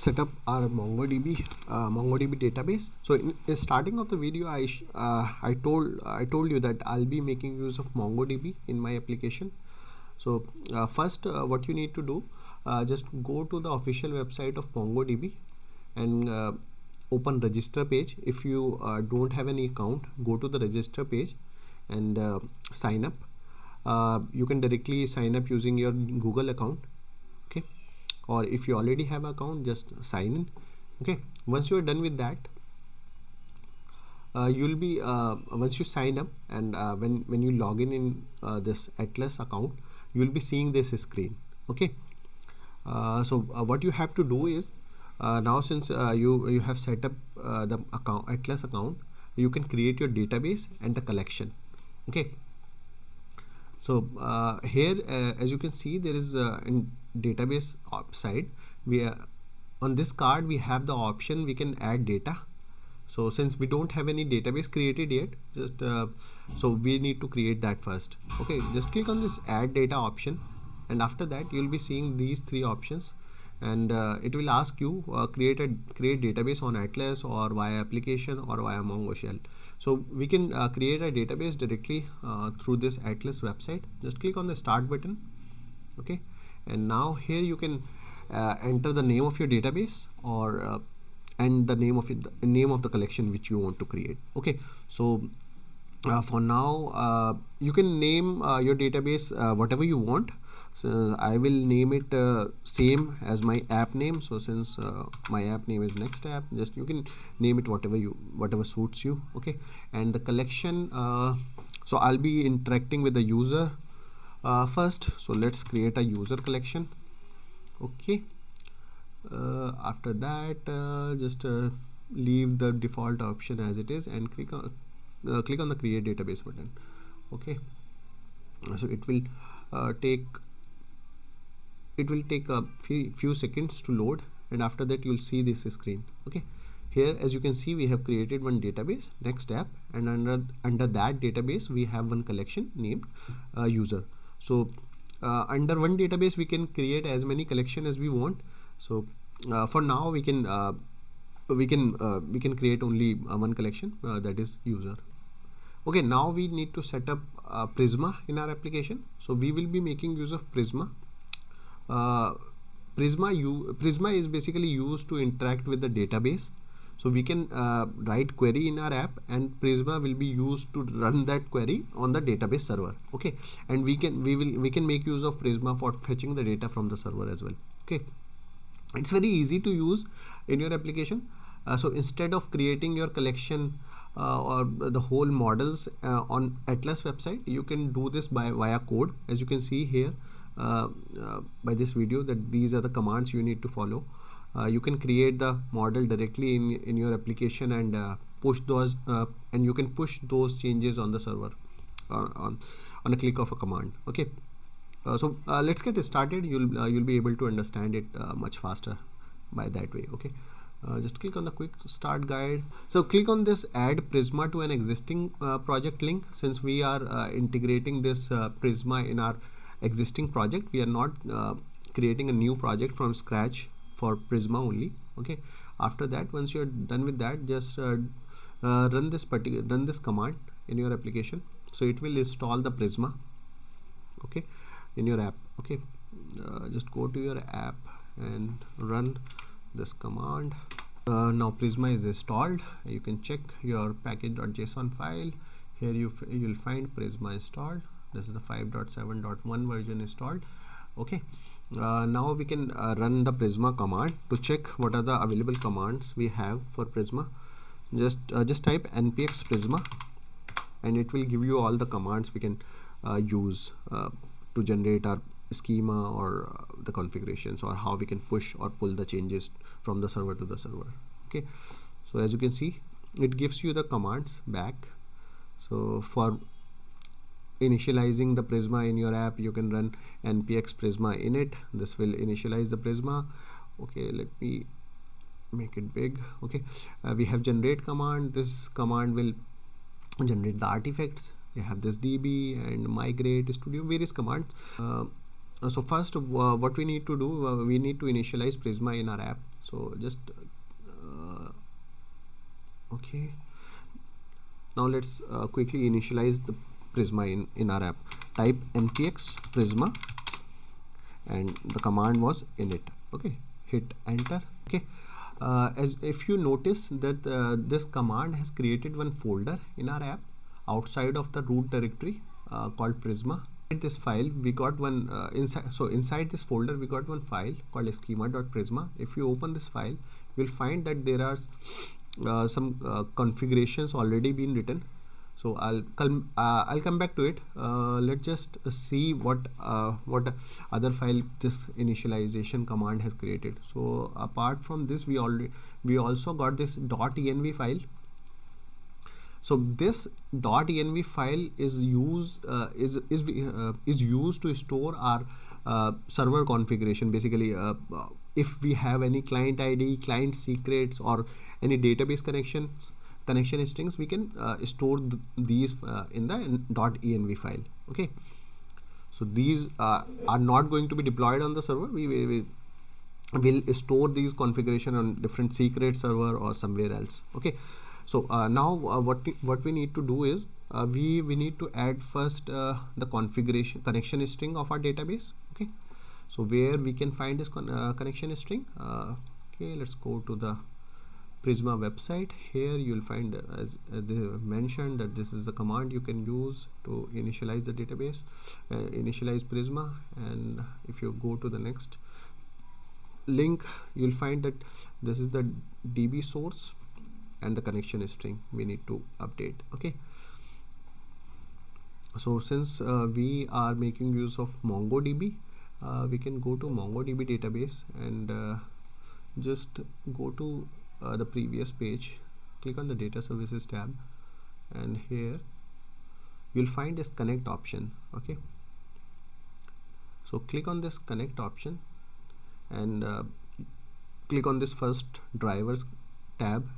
Set up our MongoDB database. So in the starting of the video, I told you that I'll be making use of MongoDB in my application. So first, what you need to do, just go to the official website of MongoDB and open register page. If you don't have any account, go to the register page and sign up. You can directly sign up using your Google account, okay, or if you already have an account, just sign in. Okay, once you are done with that, you'll be once you sign up and when you log in this Atlas account, you'll be seeing this screen. Okay, so what you have to do is now, since you have set up the Atlas account, you can create your database and the collection. Okay, so here as you can see, there is in database side, we on this card we have the option we can add data. So since we don't have any database created yet, just so we need to create that first. Okay, just click on this add data option, and after that you'll be seeing these three options, and it will ask you create database on Atlas or via application or via Mongo shell. So we can create a database directly through this Atlas website. Just click on the start button. Okay, and now here you can enter the name of your database or and the name of the collection which you want to create. Okay, so for now you can name your database whatever you want. So I will name it same as my app name. So since my app name is next app, just you can name it whatever suits you. Okay, and the collection, so I'll be interacting with the user first. So let's create a user collection. Okay, after that just leave the default option as it is and click on the create database button. Okay, so it will take a few seconds to load, and after that you'll see this screen. Okay, here as you can see, we have created one database, next app, and under that database we have one collection named user. So under one database we can create as many collection as we want. So for now we can create only one collection, that is user. Okay, now we need to set up Prisma in our application. So we will be making use of Prisma. Prisma is basically used to interact with the database. So we can write query in our app, and Prisma will be used to run that query on the database server. Okay, and we can make use of Prisma for fetching the data from the server as well. Okay, it's very easy to use in your application. So instead of creating your collection or the whole models on Atlas website, you can do this via code. As you can see here by this video, that these are the commands you need to follow. You can create the model directly in your application and push those and you can push those changes on the server on a click of a command. Okay, so let's get started. You'll be able to understand it much faster by that way. Okay, just click on the quick start guide. So click on this add Prisma to an existing project link. Since we are integrating this Prisma in our existing project, we are not creating a new project from scratch for Prisma only. Okay, after that, once you're done with that, just run this command in your application. So it will install the Prisma, okay, in your app. Okay, just go to your app and run this command. Now Prisma is installed. You can check your package.json file. Here you'll find Prisma installed. This is the 5.7.1 version installed. Okay, now we can run the Prisma command to check what are the available commands we have for Prisma. Just type npx prisma, and it will give you all the commands we can use to generate our schema or the configurations, or how we can push or pull the changes from the server to the server. Okay, so as you can see, it gives you the commands back. So for initializing the Prisma in your app, you can run npx prisma init. This will initialize the Prisma. Okay, let me make it big. Okay, we have generate command. This command will generate the artifacts. We have this db and migrate studio, various commands. So first, what we need to do, we need to initialize Prisma in our app. So just okay, now let's quickly initialize the Prisma in our app. Type npx prisma and the command was init. Okay, hit enter. Okay, as if you notice that this command has created one folder in our app outside of the root directory called Prisma. In this file we got one inside this folder we got one file called schema.prisma. If you open this file, you'll find that there are some configurations already been written. So I'll come back to it. Let's just see what other file this initialization command has created. So apart from this, we also got this .env file. So this .env file is used to store our server configuration. Basically, if we have any client ID, client secrets, or any database connection strings, we can store these in the .env file. Okay, so these are not going to be deployed on the server. We will store these configuration on different secret server or somewhere else. Okay, so now what we need to do is we need to add first the configuration connection string of our database. Okay, so where we can find this connection string. Okay, let's go to the Prisma website. Here you'll find as they mentioned that this is the command you can use to initialize the database, initialize Prisma. And if you go to the next link, you'll find that this is the DB source and the connection string we need to update. Okay, so since we are making use of MongoDB, we can go to MongoDB database and just go to the previous page, click on the data services tab, and here you'll find this connect option. Okay, so click on this connect option and click on this first drivers tab.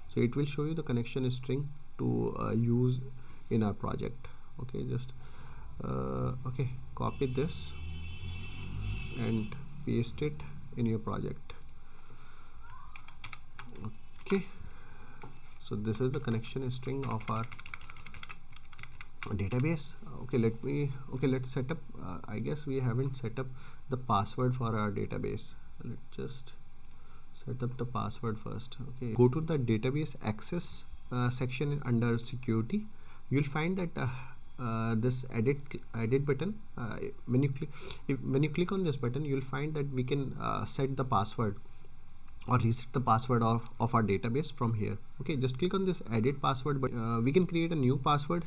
So it will show you the connection string to use in our project. Okay, just okay, copy this and paste it in your project. Okay, so this is the connection string of our database. Okay, let's set up I guess we haven't set up the password for our database. Let's just set up the password first. Okay, go to the database access section under security. You'll find that this edit button. When you click on this button, you'll find that we can set the password or reset the password of our database from here. Okay, just click on this edit password, but we can create a new password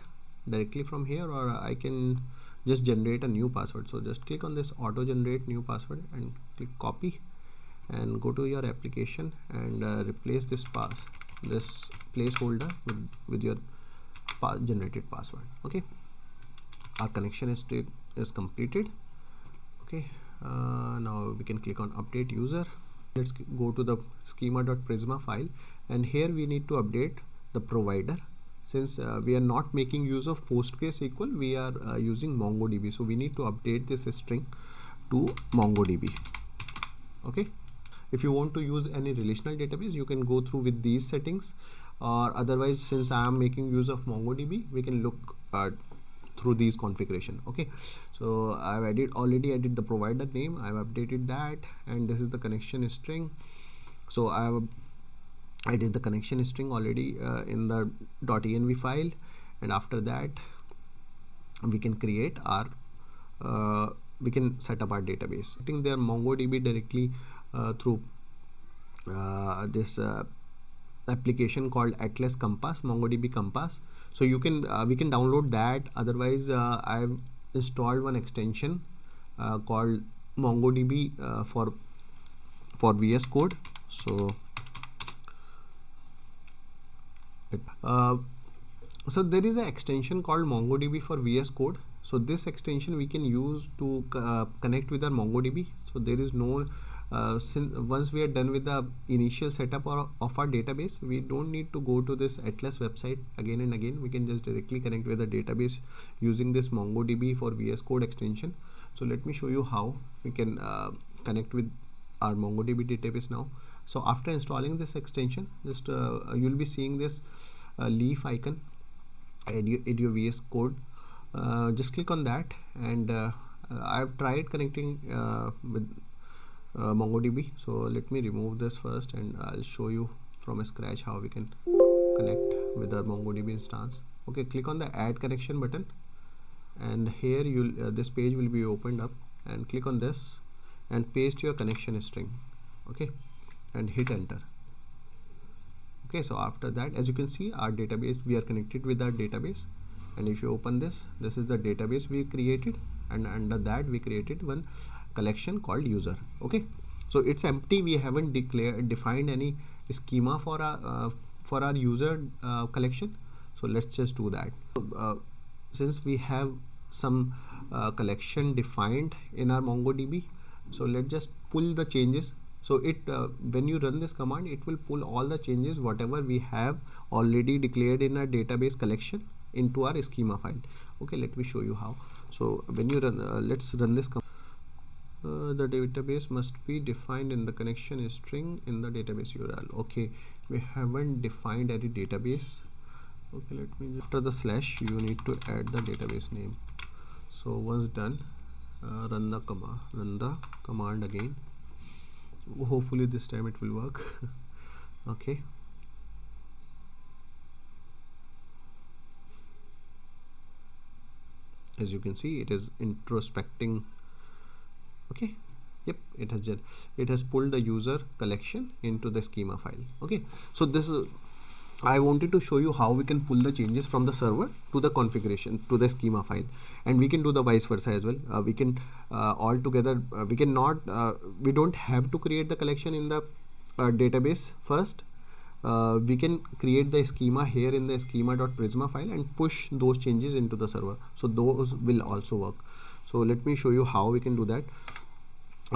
directly from here, or I can just generate a new password. So just click on this auto generate new password and click copy and go to your application and replace this placeholder with your generated password. Okay, our connection is completed. Okay, now we can click on update user. Let's go to the schema.prisma file, and here we need to update the provider. Since we are not making use of PostgreSQL, we are using MongoDB, so we need to update this string to MongoDB. Okay, if you want to use any relational database, you can go through with these settings, or otherwise, since I am making use of MongoDB, we can look through these configuration. Okay, so I've already added the provider name, I've updated that, and this is the connection string. So I did the connection string already in the .env file, and after that we can create our we can set up our database. I think their MongoDB directly through this application called Atlas Compass, MongoDB Compass. So you can we can download that. Otherwise, I've installed one extension called MongoDB for VS Code. So so there is an extension called MongoDB for VS Code. So this extension we can use to connect with our MongoDB. So there is no since once we are done with the initial setup of our database, we don't need to go to this Atlas website again and again. We can just directly connect with the database using this MongoDB for VS Code extension. So let me show you how we can connect with our MongoDB database now. So after installing this extension, just you'll be seeing this leaf icon in your VS Code. Just click on that, and I've tried connecting with MongoDB. So let me remove this first, and I'll show you from scratch how we can connect with our MongoDB instance. Okay, click on the add connection button, and here you'll this page will be opened up, and click on this and paste your connection string. Okay, and hit enter. Okay, so after that, as you can see, our database, we are connected with our database, and if you open this, this is the database we created, and under that we created one collection called user. Okay, so it's empty, we haven't defined any schema for our user collection. So let's just do that. Since we have some collection defined in our MongoDB, so let's just pull the changes. So it when you run this command, it will pull all the changes whatever we have already declared in our database collection into our schema file. Okay, let me show you how. So when you run, let's run this command. The database must be defined in the connection string in the database URL. Okay, we haven't defined any database. Okay, let me, after the slash, you need to add the database name. So once done, run the command again. Hopefully this time it will work. Okay, as you can see, it is introspecting. Okay, yep, it has pulled the user collection into the schema file. Okay, so this is, I wanted to show you how we can pull the changes from the server to the configuration to the schema file, and we can do the vice versa as well. We can all together, we cannot, we don't have to create the collection in the database first. We can create the schema here in the schema.prisma file and push those changes into the server. So those will also work. So let me show you how we can do that.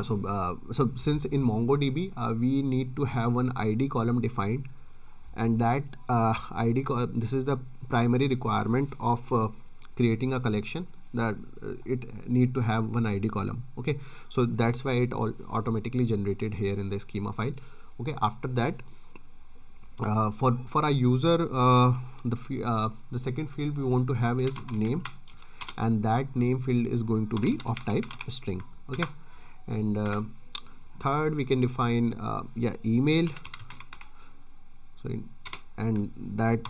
So since in MongoDB we need to have one ID column defined, and that this is the primary requirement of creating a collection, that it need to have one ID column. Okay, so that's why it all automatically generated here in the schema file. Okay, after that, for our user, the second field we want to have is name, and that name field is going to be of type string. Okay, and third we can define email. So and that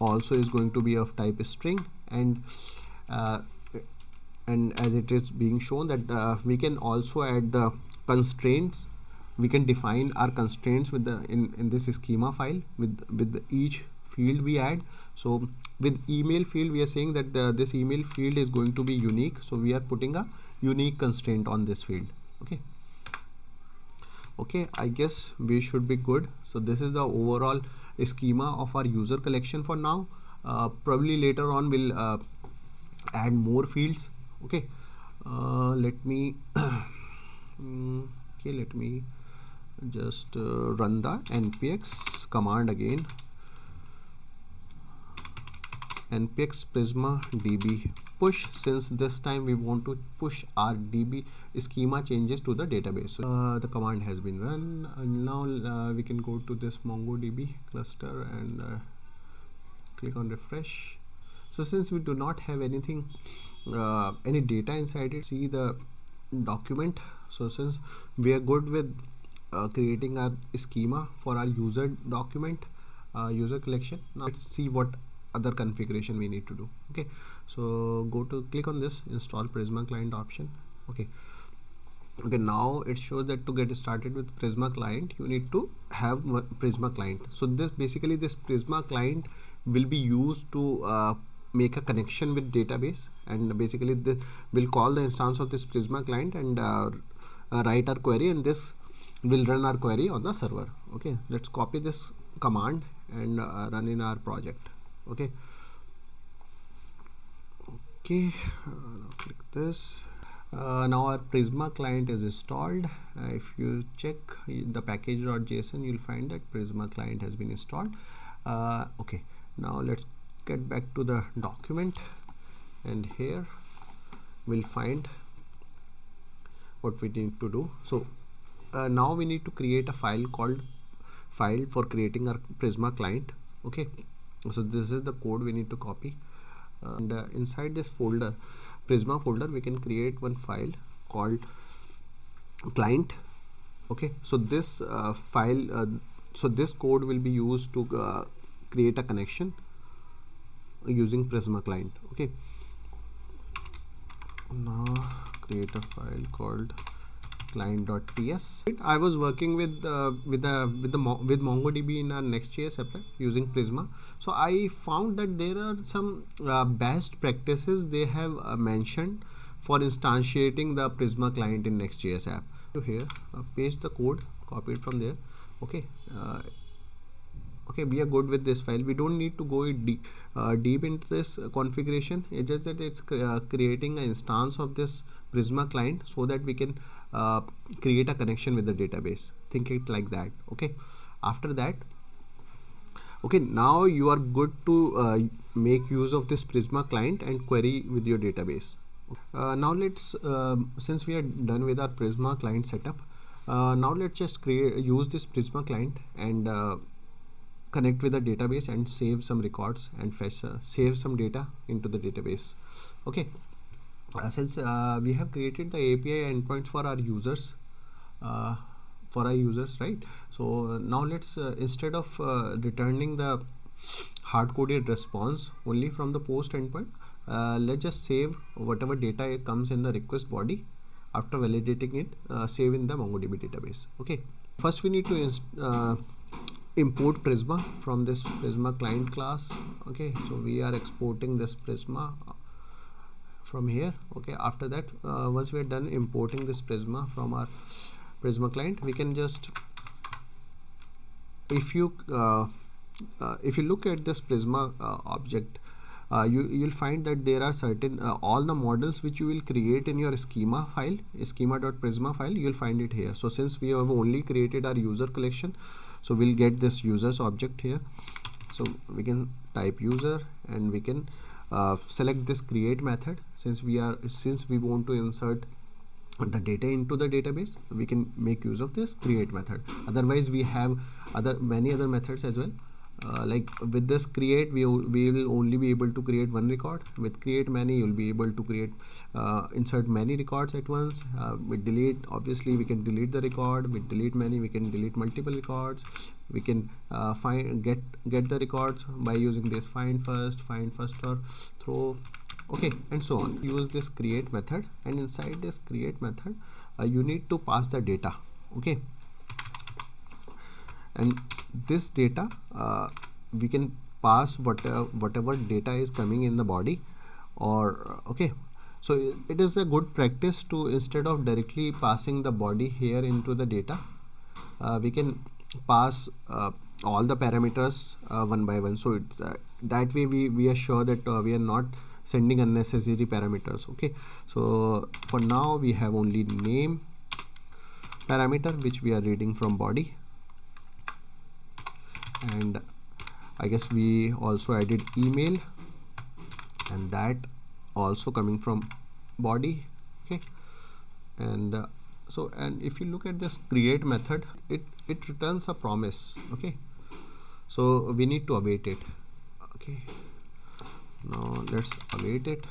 also is going to be of type string, and as it is being shown that we can also add the constraints. We can define our constraints with the in this schema file with each field we add. So with email field, we are saying that this email field is going to be unique, so we are putting a unique constraint on this field. Okay, I guess we should be good. So this is the overall schema of our user collection for now. Probably later on we'll add more fields. Okay, let me let me just run the npx command again. Npx prisma db push, since this time we want to push our db schema changes to the database. So the command has been run, and now we can go to this MongoDB cluster and click on refresh. So since we do not have anything any data inside it, see the document. So since we are good with creating our schema for our user document, user collection, now let's see what other configuration we need to do. Okay, so click on this install Prisma client option. Okay, now it shows that to get started with Prisma client, you need to have Prisma client. So this Prisma client will be used to make a connection with database, and basically this will call the instance of this Prisma client and write our query, and this will run our query on the server. Okay, let's copy this command and run in our project. Okay, click this. Now our Prisma client is installed. If you check the package.json, you'll find that Prisma client has been installed. Okay, now let's get back to the document, and here we'll find what we need to do. So now we need to create a file called file for creating our Prisma client. Okay, so this is the code we need to copy, and inside this folder, Prisma folder, we can create one file called client. Okay, so this so this code will be used to create a connection using Prisma client. Okay, now create a file called client.ts. I was working with MongoDB in our Next.js app using Prisma. So I found that there are some best practices they have mentioned for instantiating the Prisma client in Next.js app. So here, paste the code, copy it from there. Okay. Okay, we are good with this file. We don't need to go deep into this configuration. It's just that it's creating an instance of this Prisma client so that we can create a connection with the database. Think it like that. Okay, after that, okay, now you are good to make use of this Prisma client and query with your database. Now let's since we are done with our Prisma client setup, now let's just use this Prisma client and connect with the database and save some records and fetch save some data into the database. Okay, since we have created the API endpoints for our users, right? So now let's instead of returning the hard-coded response only from the post endpoint, let's just save whatever data comes in the request body. After validating it, save in the MongoDB database. Okay, first we need to import Prisma from this Prisma client class. Okay, so we are exporting this Prisma from here. Okay, after that, once we are done importing this Prisma from our Prisma client, we can just, if you look at this Prisma object, you'll find that there are certain all the models which you will create in your schema file, schema.prisma file, you'll find it here. So since we have only created our user collection, so we'll get this users object here. So we can type user and we can select this create method. Since we want to insert the data into the database, we can make use of this create method. Otherwise we have many other methods as well. Like with this create, we will only be able to create one record. With create many, you'll be able to create insert many records at once. With delete, obviously we can delete the record. With delete many, we can delete multiple records. We can get the records by using this find first or throw. Okay, and so on. Use this create method, and inside this create method, you need to pass the data. Okay, and this data we can pass whatever data is coming in the body, or okay, so it is a good practice to, instead of directly passing the body here into the data, we can pass all the parameters one by one. So it's that way we are sure that we are not sending unnecessary parameters. Okay, so for now we have only name parameter which we are reading from body, and I guess we also added email, and that also coming from body. Okay, and and if you look at this create method, it returns a promise. Okay, so we need to await it. Okay, now let's await it,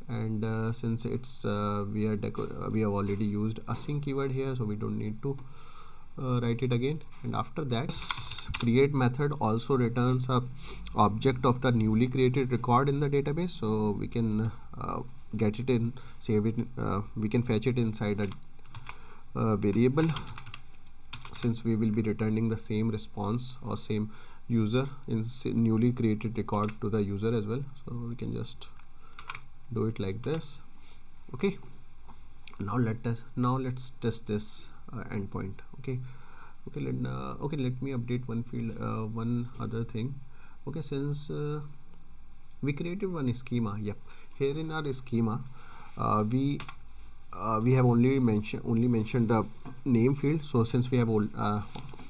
and since it's we have already used async keyword here, so we don't need to write it again. And after that, create method also returns a object of the newly created record in the database, so we can get it in, save it, we can fetch it inside a variable, since we will be returning the same response or same user in newly created record to the user as well. So we can just do it like this. Okay, now let's test this endpoint. Okay, let me update one field, one other thing. Okay, since we created one schema. Yep, here in our schema, we have only mentioned the name field. So since we have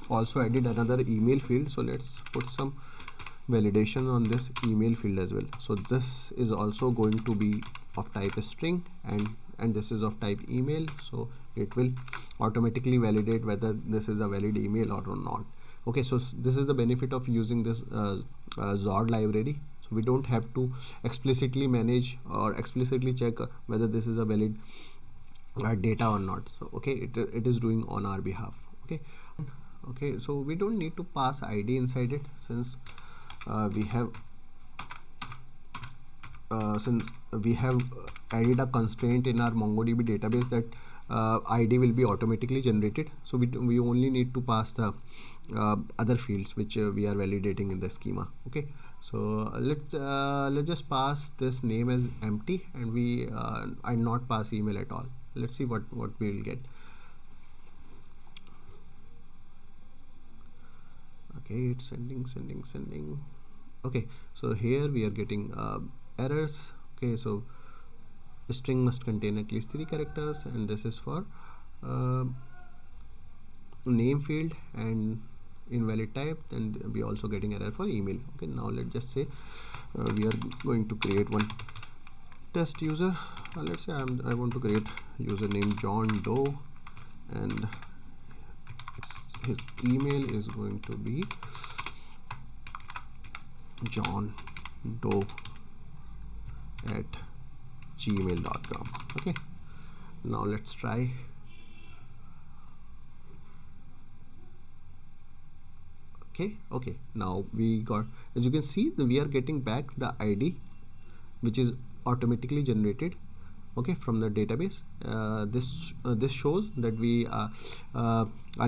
also added another email field, so let's put some validation on this email field as well. So this is also going to be of type string, and this is of type email, so it will automatically validate whether this is a valid email or not. Okay, so this is the benefit of using this Zord library. So we don't have to explicitly manage or explicitly check whether this is a valid data or not. So okay, it is doing on our behalf. Okay, so we don't need to pass ID inside it, since we have added a constraint in our MongoDB database that ID will be automatically generated. So we only need to pass the other fields which we are validating in the schema. Okay, so let's just pass this name as empty, and we and not pass email at all. Let's see what we will get. Okay, it's sending. Okay, so here we are getting errors. Okay, so the string must contain at least 3 characters, and this is for name field and invalid type. Then we are also getting error for email. Okay, now let's just say we are going to create one test user. Let's say I want to create username John Doe, and his email is going to be John Doe at gmail.com. Okay, now let's try. Okay, now we got, as you can see, we are getting back the ID which is automatically generated, okay, from the database. This shows that we our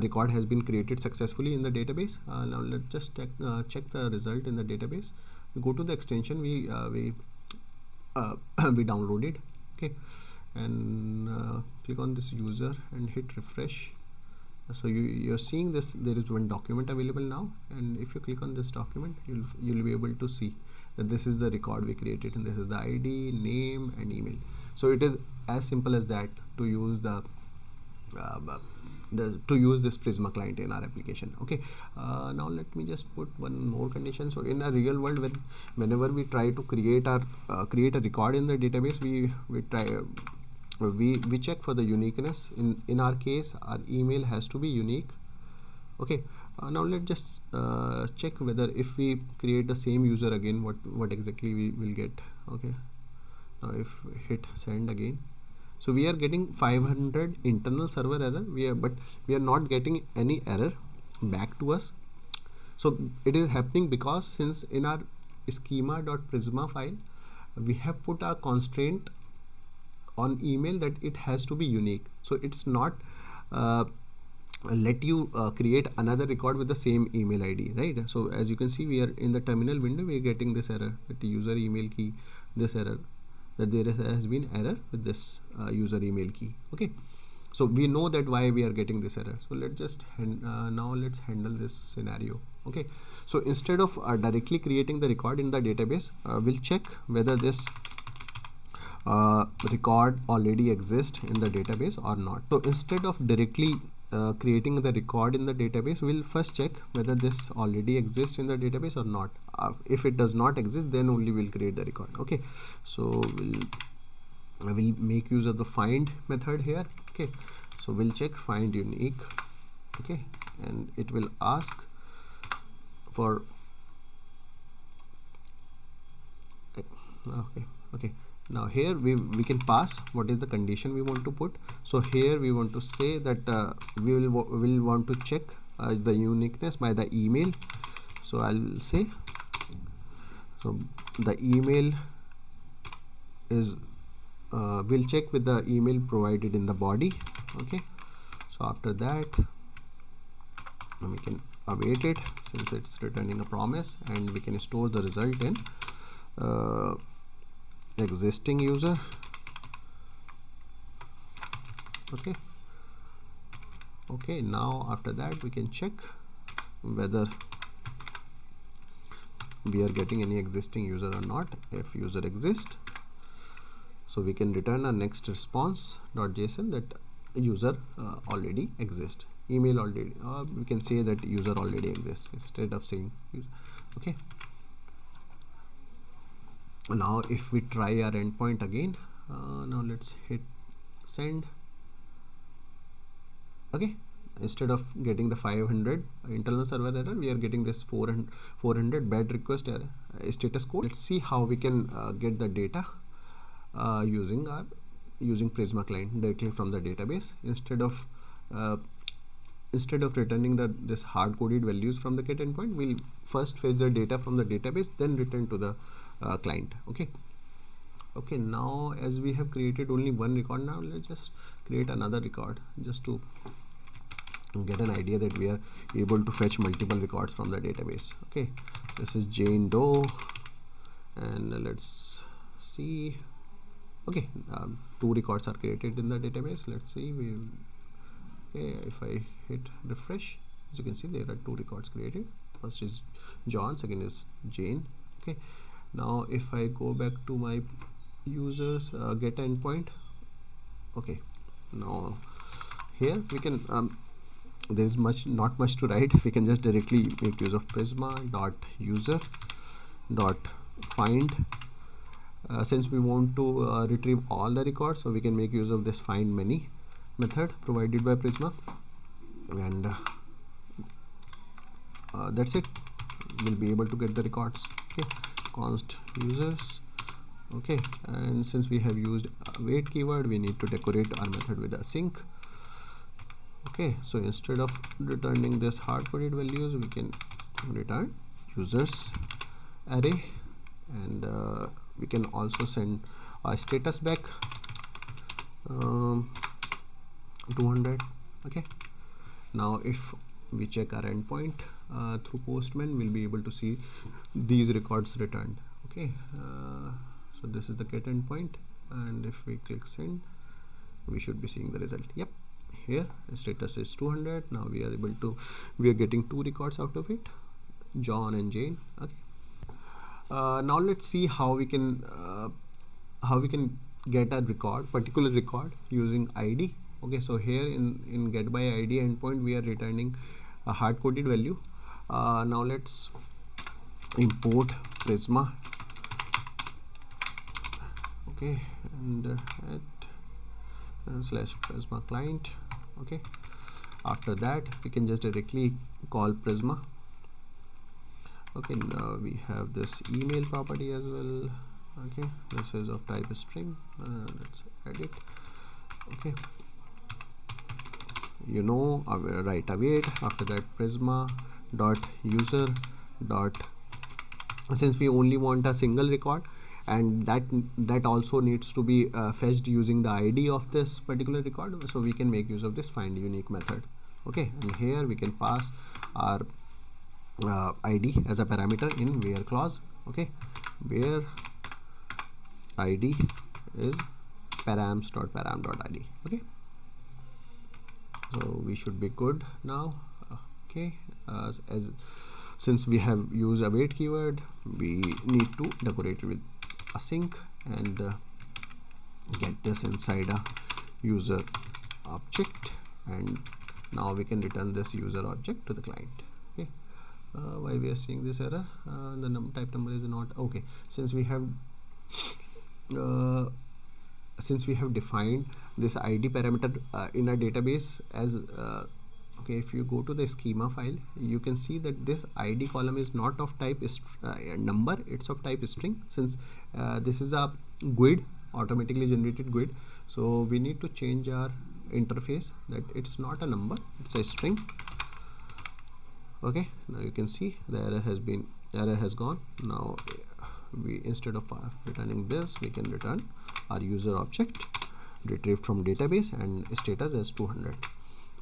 record has been created successfully in the database. Now let's just check the result in the database. We go to the extension we downloaded. Okay, and click on this user and hit refresh. So you're seeing this, there is one document available now, and if you click on this document, you'll be able to see that this is the record we created, and this is the ID, name, and email. So it is as simple as that to use this Prisma client in our application. Okay, now let me just put one more condition. So in a real world, whenever we try to create a record in the database, we check for the uniqueness. In our case, our email has to be unique. Okay, now let's just check whether if we create the same user again, what exactly we will get. Okay, now if we hit send again, so we are getting 500 internal server error, but we are not getting any error back to us. So it is happening because since in our schema.prisma file we have put a constraint on email that it has to be unique. So it's not let you create another record with the same email ID, right? So as you can see, we are in the terminal window, we are getting this error that the user email key, this error, that there has been error with this user email key. Okay, so we know that why we are getting this error. So let's just now let's handle this scenario. Okay, so instead of directly creating the record in the database, we'll check whether this record already exists in the database or not. So instead of directly creating the record in the database, we'll first check whether this already exists in the database or not. If it does not exist, then only we'll create the record. Okay, so I will make use of the find method here. Okay, so we'll check find unique. Okay, and it will ask for okay. Now here we can pass what is the condition we want to put. So here we want to say that we will want to check the uniqueness by the email. So I'll say, so the email is we'll check with the email provided in the body. Okay, so after that we can await it, since it's returning a promise, and we can store the result in existing user. Okay, now after that we can check whether we are getting any existing user or not. If user exists, so we can return a next response.json that user already exists, email already, we can say that user already exists instead of saying user. Okay, now if we try our endpoint again, now let's hit send. Okay, instead of getting the 500 internal server error, we are getting this 400 bad request error status code. Let's see how we can get the data using Prisma client directly from the database. Instead of returning this hard coded values from the get endpoint, we'll first fetch the data from the database, then return to the client. Okay, now as we have created only one record, now let's just create another record just to get an idea that we are able to fetch multiple records from the database. Okay, this is Jane Doe, and let's see. Okay, 2 records are created in the database. Let's see. Okay, if I hit refresh, as you can see, there are 2 records created. First is John, second is Jane. Okay, now if I go back to my users get endpoint, okay, now here we can there's not much to write. We can just directly make use of Prisma dot user dot find. Since we want to retrieve all the records, so we can make use of this find many method provided by Prisma, and that's it. We'll be able to get the records. Okay, const users. Okay, and since we have used await keyword, we need to decorate our method with async. Okay, so instead of returning this hard-coded values, we can return users array, and we can also send a status back 200. Okay, now if we check our endpoint through Postman, we'll be able to see these records returned. Okay, so this is the get endpoint, and if we click send, we should be seeing the result. Yep, here status is 200. Now we are getting 2 records out of it, John and Jane. Okay, now let's see how we can get a particular record using ID. Okay, so here in get by ID endpoint, we are returning a hard-coded value. Now let's import Prisma. Okay, and slash Prisma client. Okay, after that we can just directly call Prisma. Okay, now we have this email property as well. Okay, this is of type string. Let's edit. Okay, right await. After that, Prisma dot user dot, since we only want a single record, and that also needs to be fetched using the ID of this particular record, so we can make use of this find unique method. Okay, and here we can pass our ID as a parameter in where clause. Okay, where ID is params.param.id. Okay, so we should be good now. Okay, since we have used await keyword, we need to decorate it with async and get this inside a user object, and now we can return this user object to the client. Okay, why we are seeing this error? The type number is not okay. Since we have defined this ID parameter in a database as okay, if you go to the schema file, you can see that this ID column is not of type number, it's of type string. Since this is a GUID, automatically generated GUID, so we need to change our interface that it's not a number, it's a string. Okay, now you can see the error has gone. Now we, instead of returning this, we can return our user object retrieved from database and status as 200.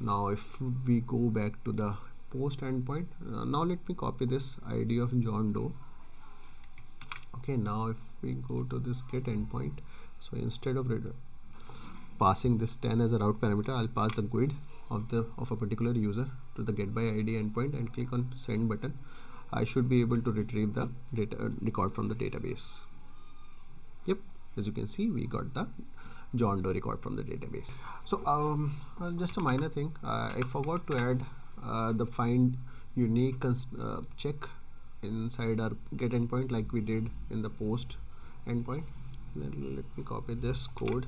Now if we go back to the post endpoint, now let me copy this ID of John Doe. Okay, now if we go to this get endpoint, so instead of passing this 10 as a route parameter, I'll pass the GUID of a particular user to the get by ID endpoint and click on send button. I should be able to retrieve the data record from the database. Yep, as you can see, we got the John Doe record from the database. So just a minor thing, I forgot to add the find unique check inside our get endpoint like we did in the post endpoint. Let me copy this code.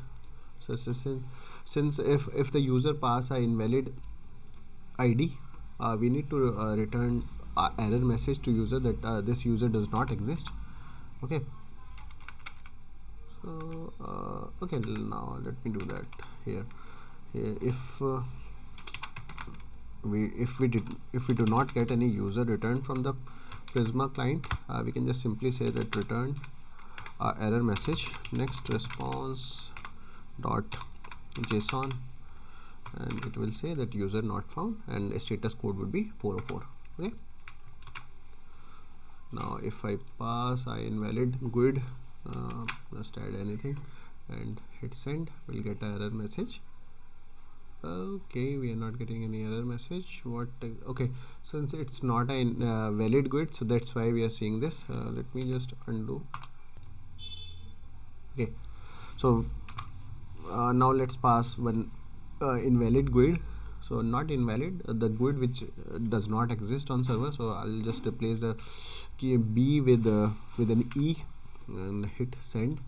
So since if the user pass a invalid ID, we need to return error message to user that this user does not exist. Okay, so okay, now let me do that here. If we do not get any user return from the Prisma client, we can just simply say that return error message next response dot JSON, and it will say that user not found, and status code would be 404. Okay, now if I pass invalid GUID, just add anything and hit send, we'll get an error message. Okay, we are not getting any error message. What? Okay, since it's not a valid GUID, so that's why we are seeing this. Let me just undo. Okay, so now let's pass one invalid GUID. So not invalid, the GUID which does not exist on server. So I'll just replace the key B with an E and hit send.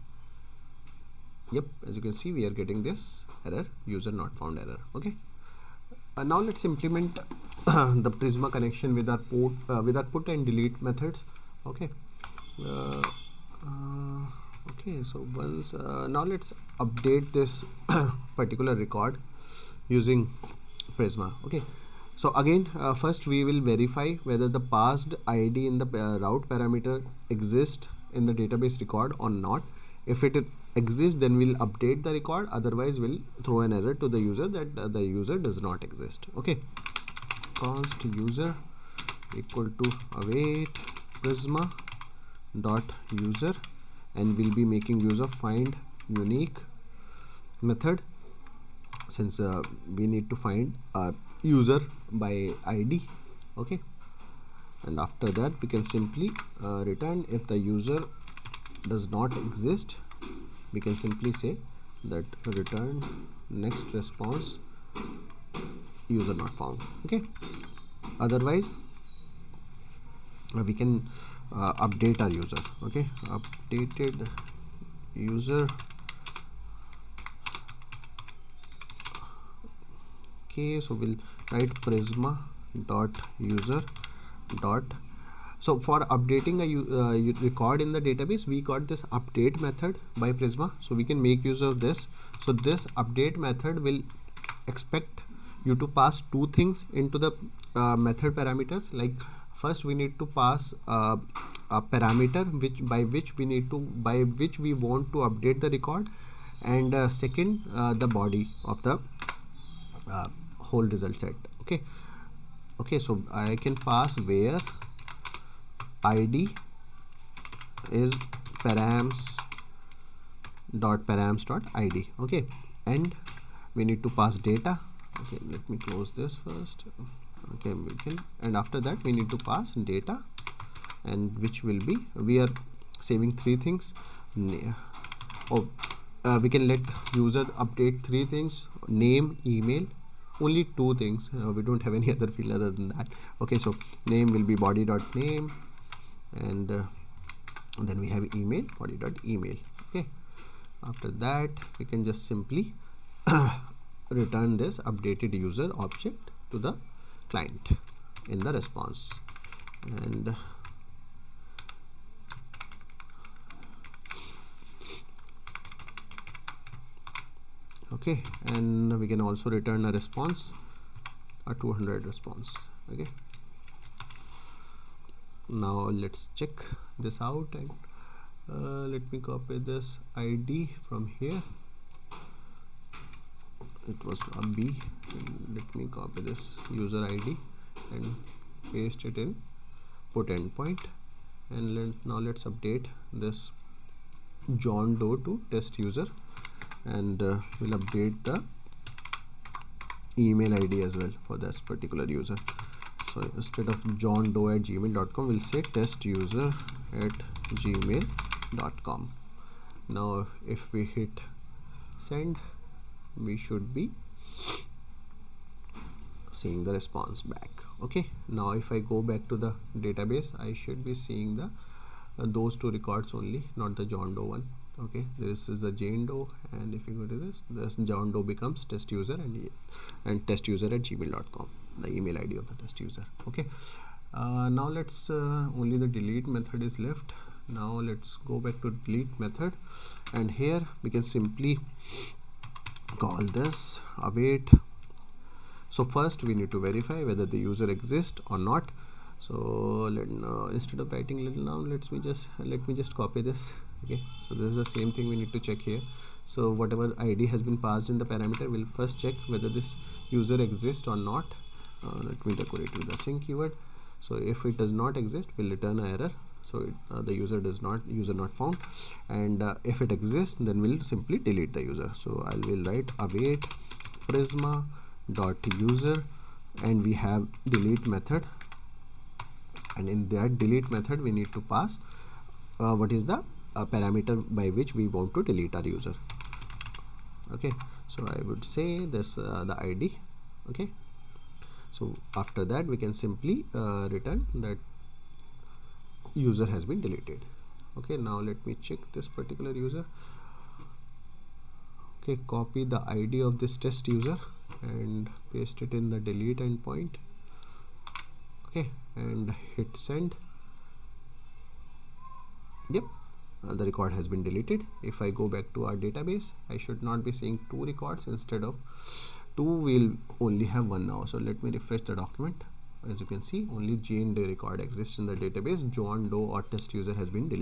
Yep, as you can see, we are getting this error, user not found error. Okay, now let's implement the Prisma connection with our put and delete methods. Okay, okay, so once now let's update this particular record using Prisma. Okay, so again, first we will verify whether the passed ID in the route parameter exists in the database record or not. If it exists, then we'll update the record, otherwise we'll throw an error to the user that the user does not exist. Okay, const user equal to await Prisma dot user, and we'll be making use of find unique method, since we need to find a user by ID. Okay, and after that we can simply return if the user does not exist. We can simply say that return next response user not found. Okay, otherwise we can update our user. Okay, updated user. Okay, so we'll write Prisma dot user dot. So for updating a record in the database, we got this update method by Prisma, so we can make use of this. So this update method will expect you to pass two things into the method parameters. Like first we need to pass a parameter by which we want to update the record, and second the body of the whole result set. Okay, so I can pass where ID is params dot id. Okay, and we need to pass data. Okay, let me close this first. Okay, we can, and after that we need to pass data, and which will be, we are saving three things. We can let user update three things: name, email, only two things. We don't have any other field other than that. Okay, so name will be body dot name, and then we have email, body dot email. Okay, after that we can just simply return this updated user object to the client in the response. And okay, and we can also return a response, a 200 response. Okay, now let's check this out, and let me copy this ID from here. It was a B. Let me copy this user ID and paste it in put endpoint, and now let's update this John Doe to test user, and we'll update the email ID as well for this particular user. So instead of johndoe@gmail.com, we'll say testuser@gmail.com. now if we hit send, we should be seeing the response back. Okay, now if I go back to the database, I should be seeing the those two records only, not the John Doe one. Okay, this is the Jane Doe, and if you go to this John Doe becomes test user and testuser@gmail.com. the email ID of the test user. Okay, now let's only the delete method is left. Now let's go back to delete method, and here we can simply call this await. So first we need to verify whether the user exists or not. So instead of writing little now, let me just copy this. Okay, so this is the same thing we need to check here. So whatever ID has been passed in the parameter, we'll first check whether this user exists or not. Let me decorate with the sync keyword. So if it does not exist, we'll return an error. So the user not found. And if it exists, then we'll simply delete the user. So I will write await Prisma dot user, and we have delete method, and in that delete method we need to pass what is the parameter by which we want to delete our user. Okay, so I would say this the ID. Okay, so after that we can simply return that user has been deleted. Okay, now let me check this particular user. Okay, copy the ID of this test user and paste it in the delete endpoint. Okay, and hit send. Yep, the record has been deleted. If I go back to our database, I should not be seeing 2 records. Instead of 2, we'll only have 1 now. So let me refresh the document. As you can see, only Jane Doe record exists in the database. John Doe or test user has been deleted.